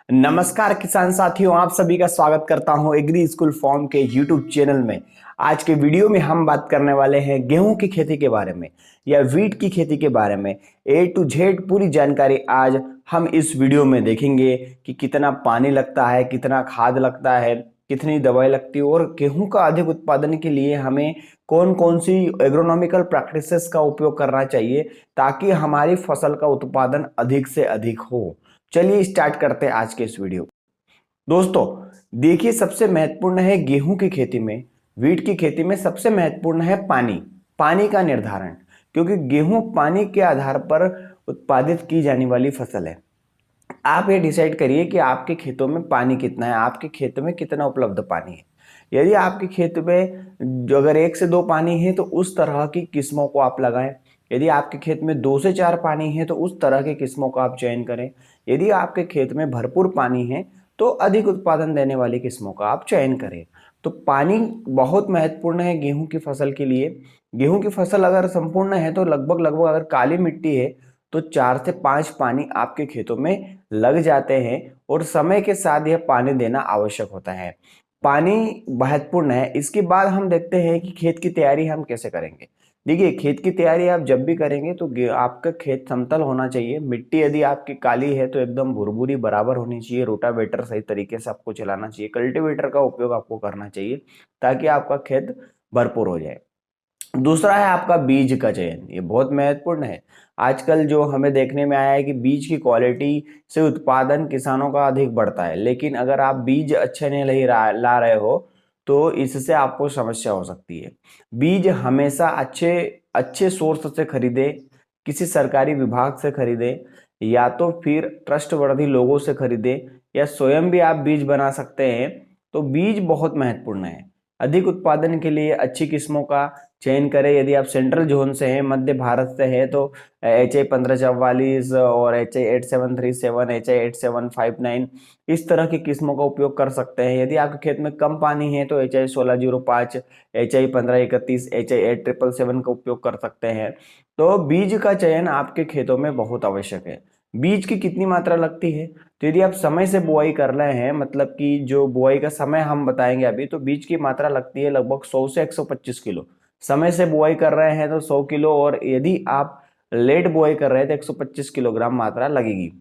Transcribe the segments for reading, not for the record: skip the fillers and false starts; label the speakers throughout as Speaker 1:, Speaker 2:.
Speaker 1: नमस्कार किसान साथियों, आप सभी का स्वागत करता हूं एग्री स्कूल फॉर्म के यूट्यूब चैनल में। आज के वीडियो में हम बात करने वाले हैं गेहूं की खेती के बारे में या वीट की खेती के बारे में। ए टू जेड पूरी जानकारी आज हम इस वीडियो में देखेंगे कि कितना पानी लगता है, कितना खाद लगता है, कितनी दवाई लगती है और गेहूं का अधिक उत्पादन के लिए हमें कौन कौन सी एग्रोनॉमिकल प्रैक्टिसेस का उपयोग करना चाहिए ताकि हमारी फसल का उत्पादन अधिक से अधिक हो। चलिए स्टार्ट करते हैं आज के इस वीडियो। दोस्तों देखिए, सबसे महत्वपूर्ण है गेहूं की खेती में, वीट की खेती में सबसे महत्वपूर्ण है पानी का निर्धारण, क्योंकि गेहूं पानी के आधार पर उत्पादित की जाने वाली फसल है। आप ये डिसाइड करिए कि आपके खेतों में पानी कितना है, आपके खेत में कितना उपलब्ध पानी है। यदि आपके खेत में जो अगर 1 से 2 पानी है तो उस तरह की किस्मों को आप लगाएं। यदि आपके खेत में 2 से 4 पानी है तो उस तरह की किस्मों का आप चयन करें। यदि आपके खेत में भरपूर पानी है तो अधिक उत्पादन देने वाली किस्मों का आप चयन करें। तो पानी बहुत महत्वपूर्ण है गेहूं की फसल के लिए। गेहूं की फसल अगर संपूर्ण है तो लगभग अगर काली मिट्टी है तो 4 से 5 पानी आपके खेतों में लग जाते हैं और समय के साथ यह पानी देना आवश्यक होता है। पानी महत्वपूर्ण है। इसके बाद हम देखते हैं कि खेत की तैयारी हम कैसे करेंगे। देखिए, खेत की तैयारी आप जब भी करेंगे तो आपका खेत समतल होना चाहिए। मिट्टी यदि आपकी काली है तो एकदम भुरभुरी बराबर होनी चाहिए। रोटावेटर सही तरीके से आपको चलाना चाहिए। कल्टीवेटर का उपयोग आपको करना चाहिए ताकि आपका खेत भरपूर हो जाए। दूसरा है आपका बीज का चयन, ये बहुत महत्वपूर्ण है। आजकल जो हमें देखने में आया है कि बीज की क्वालिटी से उत्पादन किसानों का अधिक बढ़ता है, लेकिन अगर आप बीज अच्छे नहीं ला रहे हो तो इससे आपको समस्या हो सकती है। बीज हमेशा अच्छे अच्छे सोर्स से खरीदे, किसी सरकारी विभाग से खरीदे या तो फिर ट्रस्टवर्दी लोगों से खरीदे या स्वयं भी आप बीज बना सकते हैं। तो बीज बहुत महत्वपूर्ण है। अधिक उत्पादन के लिए अच्छी किस्मों का चयन करें। यदि आप सेंट्रल जोन से हैं, मध्य भारत से हैं, तो HI 1544 और HI 8737, HI 8759 इस तरह की किस्मों का उपयोग कर सकते हैं। यदि आपके खेत में कम पानी है तो HI 1605, HI 1531, HI 8777 का उपयोग कर सकते हैं। तो बीज का चयन आपके खेतों में बहुत आवश्यक है। बीज की कितनी मात्रा लगती है, तो यदि आप समय से बुआई कर रहे हैं, मतलब कि जो बुआई का समय हम बताएंगे अभी, तो बीज की मात्रा लगती है लगभग 100 से 125 किलो। समय से बुआई कर रहे हैं तो 100 किलो, और यदि आप लेट बुआई कर रहे हैं तो 125 किलोग्राम मात्रा लगेगी।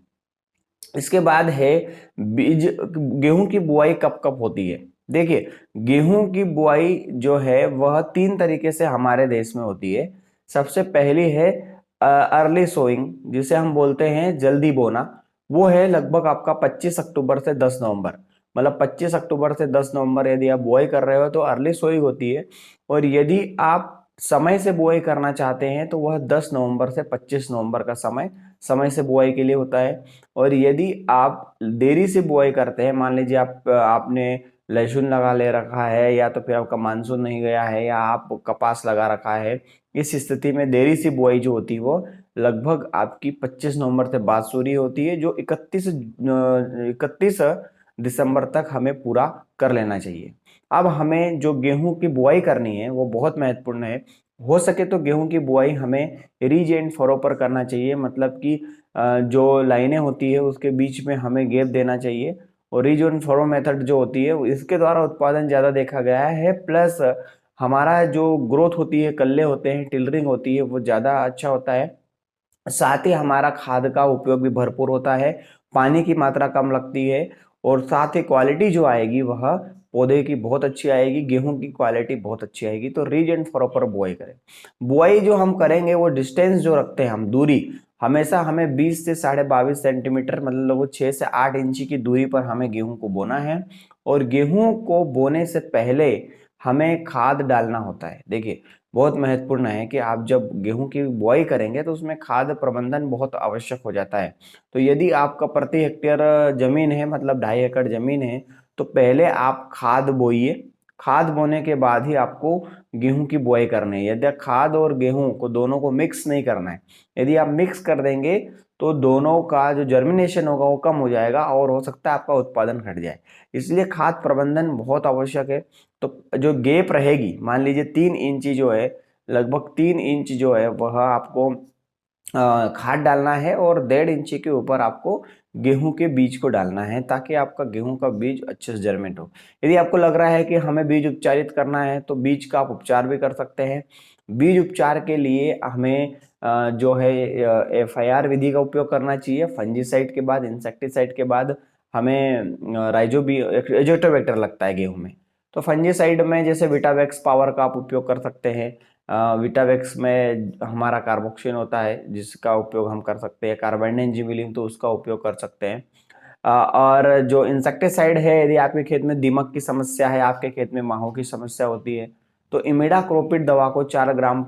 Speaker 1: इसके बाद है बीज गेहूं की बुआई कब कब होती है। देखिए, गेहूं की बुआई जो है वह 3 तरीके से हमारे देश में होती है। सबसे पहली है अर्ली सोइंग, जिसे हम बोलते हैं जल्दी बोना। वो है लगभग आपका 25 अक्टूबर से 10 नवंबर, मतलब 25 अक्टूबर से 10 नवंबर यदि आप बुआई कर रहे हो तो अर्ली सोइंग होती है। और यदि आप समय से बुआई करना चाहते हैं तो वह 10 नवंबर से 25 नवंबर का समय से बुआई के लिए होता है। और यदि आप देरी से बुआई करते हैं, मान लीजिए आपने लहसुन लगा ले रखा है, या तो फिर आपका मानसून नहीं गया है, या आप कपास लगा रखा है, इस स्थिति में देरी से बुआई जो होती है वो लगभग आपकी 25 नवंबर से बाद शुरू होती है, जो 31 दिसंबर तक हमें पूरा कर लेना चाहिए। अब हमें जो गेहूं की बुआई करनी है वो बहुत महत्वपूर्ण है। हो सके तो गेहूं की बुआई हमें रिज एंड फरो पर करना चाहिए, मतलब कि जो लाइनें होती है उसके बीच में हमें गैप देना चाहिए। और रिज एंड फरो मेथड जो होती है इसके द्वारा उत्पादन ज़्यादा देखा गया है, प्लस हमारा जो ग्रोथ होती है, कल्ले होते हैं, टिलरिंग होती है, वो ज़्यादा अच्छा होता है। साथ ही हमारा खाद का उपयोग भी भरपूर होता है, पानी की मात्रा कम लगती है, और साथ ही क्वालिटी जो आएगी वह पौधे की बहुत अच्छी आएगी, गेहूं की क्वालिटी बहुत अच्छी आएगी। तो रीज एंड फरो पर बुआई करें। बुआई जो हम करेंगे वो डिस्टेंस जो रखते हैं हम, दूरी हमेशा हमें 20 से 22.5 सेंटीमीटर, मतलब लगभग 6 से 8 इंची की दूरी पर हमें गेहूं को बोना है। और गेहूं को बोने से पहले हमें खाद डालना होता है। देखिए, बहुत महत्वपूर्ण है कि आप जब गेहूं की बुआई करेंगे तो उसमें खाद प्रबंधन बहुत आवश्यक हो जाता है। तो यदि आपका प्रति हेक्टेयर जमीन है, मतलब 2.5 एकड़ जमीन है, तो पहले आप खाद बोइए। खाद बोने के बाद ही आपको गेहूं की बुआई करनी है। यदि खाद और गेहूं को दोनों को मिक्स नहीं करना है, यदि आप मिक्स कर देंगे तो दोनों का जो जर्मिनेशन होगा वो कम हो जाएगा और हो सकता है आपका उत्पादन घट जाए। इसलिए खाद प्रबंधन बहुत आवश्यक है। तो जो गैप रहेगी, मान लीजिए 3 इंची जो है लगभग 3 इंच जो है वह आपको खाद डालना है और 1.5 इंच के ऊपर आपको गेहूं के बीज को डालना है, ताकि आपका गेहूं का बीज अच्छे से जर्मेंट हो। यदि आपको लग रहा है कि हमें बीज उपचारित करना है तो बीज का आप उपचार भी कर सकते हैं। बीज उपचार के लिए हमें जो है FIR विधि का उपयोग करना चाहिए। फंजीसाइड के बाद, इंसेक्टिसाइड के बाद हमें एजोटोबैक्टर लगता है गेहूं में। तो फंजीसाइड में जैसे विटावेक्स पावर का आप उपयोग कर सकते हैं। विटावेक्स में हमारा कार्बोक्सिन होता है जिसका उपयोग हम कर सकते हैं। कार्बेंडाजिम तो उसका उपयोग कर सकते हैं। और जो इंसेक्टिसाइड है, यदि आपके खेत में दीमक की समस्या है, आपके खेत में माहों की समस्या होती है, तो इमिडाक्लोपिड दवा को 4 ग्राम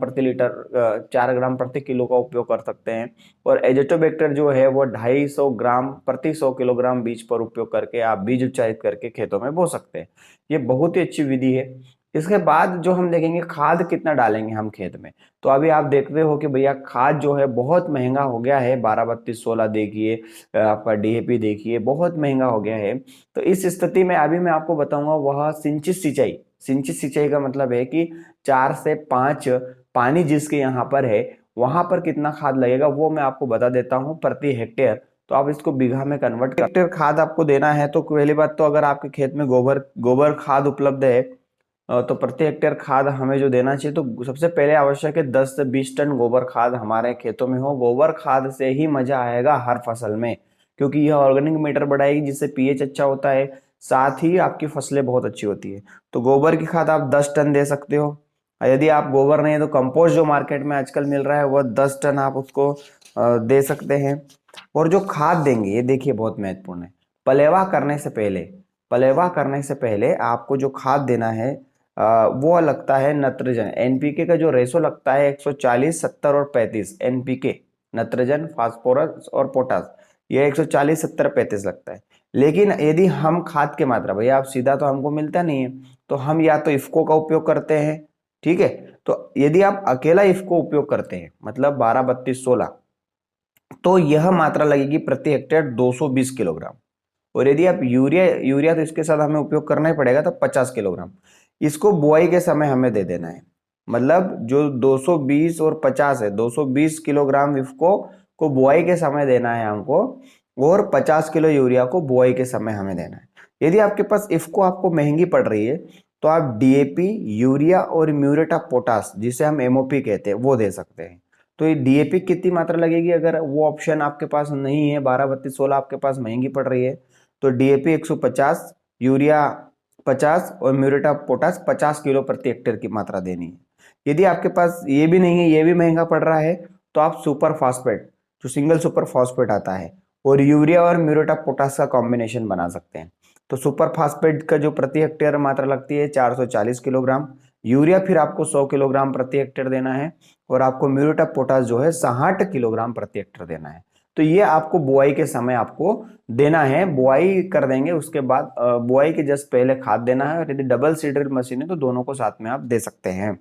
Speaker 1: प्रति किलो का उपयोग कर सकते हैं। और एजोटोबैक्टर जो है वो 250 ग्राम प्रति 100 किलोग्राम बीज पर उपयोग करके आप बीज उपचारित करके खेतों में बो सकते हैं। ये बहुत ही अच्छी विधि है। इसके बाद जो हम देखेंगे खाद कितना डालेंगे हम खेत में। तो अभी आप देखते हो कि भैया खाद जो है बहुत महंगा हो गया है। 12-32-16 देखिए, आपका DAP देखिए, बहुत महंगा हो गया है। तो इस स्थिति में अभी मैं आपको बताऊंगा वह सिंचित सिंचाई। सिंचित सिंचाई का मतलब है कि 4 से 5 पानी जिसके यहाँ पर है वहां पर कितना खाद लगेगा वो मैं आपको बता देता हूँ प्रति हेक्टेयर। तो आप इसको बीघा में कन्वर्ट कर, हेक्टेयर खाद आपको देना है तो पहली बात तो अगर आपके खेत में गोबर खाद उपलब्ध है तो प्रति हेक्टेयर खाद हमें जो देना चाहिए, तो सबसे पहले आवश्यक है 10 से 20 टन गोबर खाद हमारे खेतों में हो। गोबर खाद से ही मजा आएगा हर फसल में, क्योंकि यह ऑर्गेनिक मैटर बढ़ाएगी जिससे pH अच्छा होता है, साथ ही आपकी फसलें बहुत अच्छी होती है। तो गोबर की खाद आप 10 टन दे सकते हो। यदि आप गोबर नहीं है तो कंपोस्ट जो मार्केट में आजकल मिल रहा है वह 10 टन आप उसको दे सकते हैं। और जो खाद देंगे ये देखिए बहुत महत्वपूर्ण है। पलेवा करने से पहले आपको जो खाद देना है वो लगता है नत्रजन। NPK का जो रेशो लगता है 140, 70 और 35। NPK नत्रजन, फास्फोरस और पोटास, ये 140, 70, 35 लगता है। लेकिन यदि हम खाद की मात्रा, भैया आप सीधा तो हमको मिलता नहीं है, तो हम या तो इफ्को का उपयोग करते हैं, ठीक है। तो यदि आप अकेला इफ्को उपयोग करते हैं मतलब 12-32-16, तो यह मात्रा लगेगी प्रति हेक्टेयर 220 किलोग्राम। और यदि आप यूरिया तो इसके साथ हमें उपयोग करना ही पड़ेगा, तो 50 किलोग्राम। इसको बुआई के समय हमें दे देना है। मतलब जो 220 और 50 है, 220 किलोग्राम इफ्को को बुआई के समय देना है हमको, और 50 किलो यूरिया को बुआई के समय हमें देना है। यदि आपके पास इफ्को आपको महंगी पड़ रही है तो आप DAP, यूरिया और म्यूरेट ऑफ पोटास, जिसे हम MOP कहते हैं, वो दे सकते हैं। तो ये DAP कितनी मात्रा लगेगी, अगर वो ऑप्शन आपके पास नहीं है, 12-32-16 आपके पास महंगी पड़ रही है, तो DAP 150, यूरिया 50 और म्यूरेट ऑफ पोटास 50 किलो प्रति हेक्टेयर की मात्रा देनी है। यदि आपके पास ये भी नहीं है, ये भी महंगा पड़ रहा है, तो आप सुपर फॉस्फेट, जो सिंगल सुपर फॉस्फेट आता है, और यूरिया और म्यूरेट ऑफ पोटास का कॉम्बिनेशन बना सकते हैं। तो सुपर फास्फेट का जो प्रति हेक्टेयर मात्रा लगती है 440 किलोग्राम, यूरिया फिर आपको 100 किलोग्राम प्रति हेक्टेयर देना है, और आपको म्यूरेट ऑफ पोटास जो है 60 किलोग्राम प्रति हेक्टेयर देना है। तो ये आपको बुआई के समय आपको देना है। बुआई कर देंगे उसके बाद, बुआई के जस्ट पहले खाद देना है, और यदि डबल सीडर मशीन है तो दोनों को साथ में आप दे सकते हैं।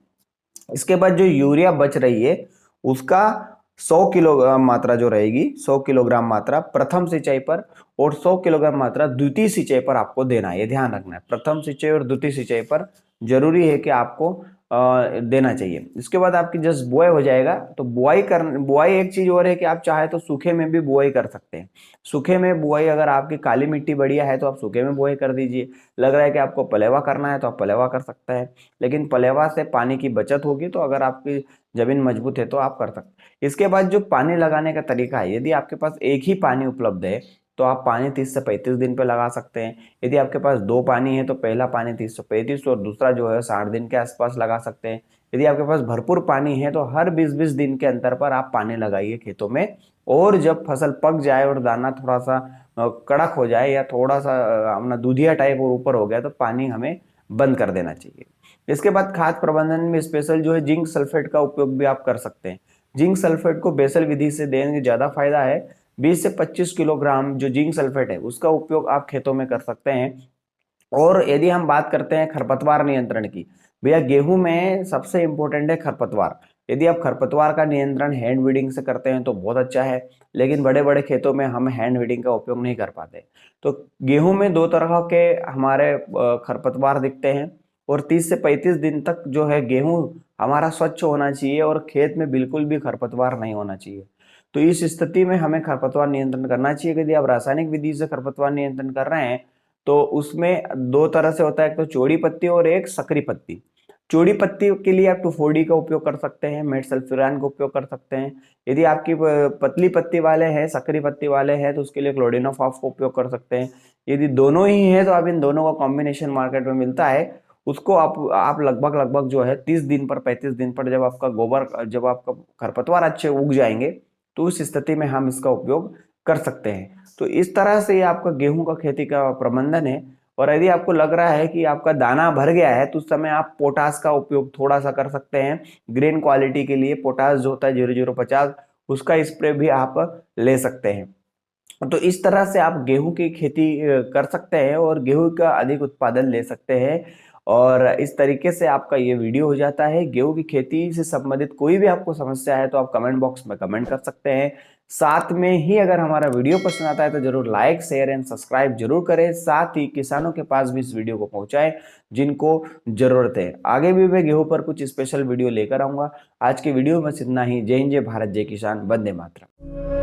Speaker 1: इसके बाद जो यूरिया बच रही है उसका 100 किलोग्राम मात्रा जो रहेगी, 100 किलोग्राम मात्रा प्रथम सिंचाई पर और 100 किलोग्राम मात्रा द्वितीय सिंचाई पर आपको देना है। ये ध्यान रखना है, प्रथम सिंचाई और द्वितीय सिंचाई पर जरूरी है कि आपको देना चाहिए। इसके बाद आपकी जस्ट बुआई हो जाएगा। तो बुआई एक चीज और है कि आप चाहे तो सूखे में भी बुआई कर सकते हैं। सूखे में बुआई, अगर आपकी काली मिट्टी बढ़िया है तो आप सूखे में बुआई कर दीजिए। लग रहा है कि आपको पलेवा करना है तो आप पलेवा कर सकते हैं, लेकिन पलेवा से पानी की बचत होगी, तो अगर आपकी जमीन मजबूत है तो आप कर सकते हैं। इसके बाद जो पानी लगाने का तरीका है, यदि आपके पास एक ही पानी उपलब्ध है तो आप पानी 30 से 35 दिन पे लगा सकते हैं। यदि आपके पास 2 पानी है तो पहला पानी 30 से 35 और दूसरा जो है 60 दिन के आसपास लगा सकते हैं। यदि आपके पास भरपूर पानी है तो हर 20-20 दिन के अंतर पर आप पानी लगाइए खेतों में। और जब फसल पक जाए और दाना थोड़ा सा कड़क हो जाए या थोड़ा सा अपना दूधिया टाइप और ऊपर हो गया, तो पानी हमें बंद कर देना चाहिए। इसके बाद खाद प्रबंधन में स्पेशल जो है जिंक सल्फेट का उपयोग भी आप कर सकते हैं। जिंक सल्फेट को बेसल विधि से देने ज्यादा फायदा है। 20 से 25 किलोग्राम जो जिंक सल्फेट है उसका उपयोग आप खेतों में कर सकते हैं। और यदि हम बात करते हैं खरपतवार नियंत्रण की, भैया गेहूं में सबसे इंपॉर्टेंट है खरपतवार। यदि आप खरपतवार का नियंत्रण हैंड वीडिंग से करते हैं तो बहुत अच्छा है, लेकिन बड़े बड़े खेतों में हम हैंड वीडिंग का उपयोग नहीं कर पाते। तो गेहूं में 2 तरह के हमारे खरपतवार दिखते हैं, और 30 से 35 दिन तक जो है गेहूं हमारा स्वच्छ होना चाहिए और खेत में बिल्कुल भी खरपतवार नहीं होना चाहिए। तो इस स्थिति में हमें खरपतवार नियंत्रण करना चाहिए। यदि आप रासायनिक विधि से खरपतवार नियंत्रण कर रहे हैं तो उसमें दो तरह से होता है, एक तो चौड़ी पत्ती और एक सकरी पत्ती। चौड़ी पत्ती के लिए आप 2,4-D का उपयोग कर सकते हैं, मेटसल्फ्यूरान का उपयोग कर सकते हैं। यदि आपकी पतली पत्ती वाले हैं, सकरी पत्ती वाले हैं, तो उसके लिए क्लोडिनोफॉस का उपयोग कर सकते हैं। यदि दोनों ही है तो आप इन दोनों का कॉम्बिनेशन मार्केट में मिलता है, उसको आप लगभग लगभग जो है 30 दिन पर 35 दिन पर जब आपका खरपतवार अच्छे उग जाएंगे तो उस स्थिति में हम इसका उपयोग कर सकते हैं। तो इस तरह से ये आपका गेहूं का खेती का प्रबंधन है। और यदि आपको लग रहा है कि आपका दाना भर गया है तो उस समय आप पोटास का उपयोग थोड़ा सा कर सकते हैं। ग्रेन क्वालिटी के लिए पोटास जो होता है 0050, उसका स्प्रे भी आप ले सकते हैं। तो इस तरह से आप गेहूं की खेती कर सकते हैं और गेहूं का अधिक उत्पादन ले सकते हैं। और इस तरीके से आपका ये वीडियो हो जाता है। गेहूं की खेती से संबंधित कोई भी आपको समस्या है तो आप कमेंट बॉक्स में कमेंट कर सकते हैं। साथ में ही अगर हमारा वीडियो पसंद आता है तो जरूर लाइक शेयर एंड सब्सक्राइब जरूर करें। साथ ही किसानों के पास भी इस वीडियो को पहुंचाएं जिनको जरूरत है। आगे भी मैं गेहूं पर कुछ स्पेशल वीडियो लेकर आऊंगा। आज के वीडियो में बस इतना ही। जय हिंद, जय भारत, जय किसान, वंदे मातरम।